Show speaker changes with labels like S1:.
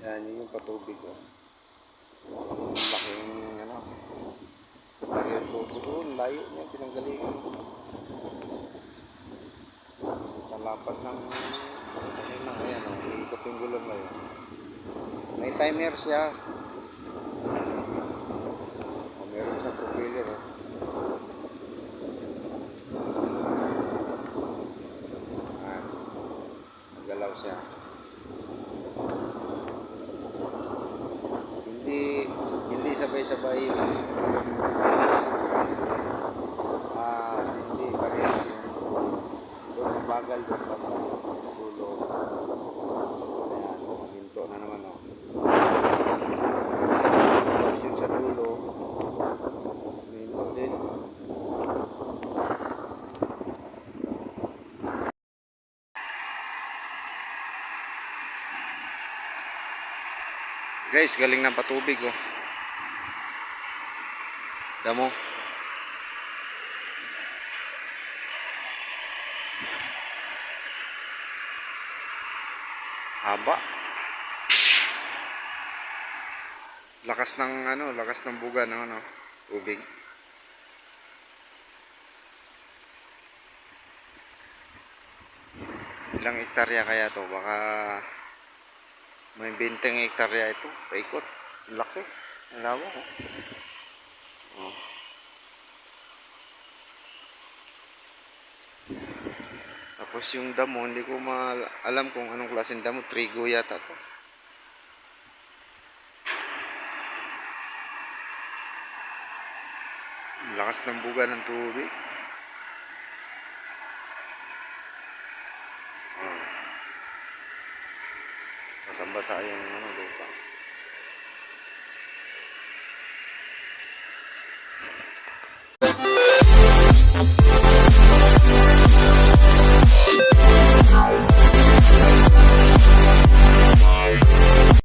S1: Yan, yun yung patubig, oh. Laking, ano, laking tubo doon, layo niya, pinanggalingan. Sa lapad ng, ayan, oh, iikot yung gulong ngayon. May timer siya. O, meron sa propeller, oh. Ayan, nagalaw siya. Hindi sabay-sabay yun. Hindi parehas yun. Doon mabagal doon banda sa dulo. Ayan, hinto na naman, oh. Tapos yun sa dulo, hinto din. Guys, galing ng patubig, oh. Damo. Haba. Lakas ng buga ng tubig. Ilang hektarya kaya to? Baka may 20 hektarya ito. Paikot. Laki. Ang lawak, oh. Oh. Tapos yung damo, hindi ko alam kung anong klaseng damo. Trigo yata to. Lakas ng buga ng tubig. Oh. Basang-basa yung lupa.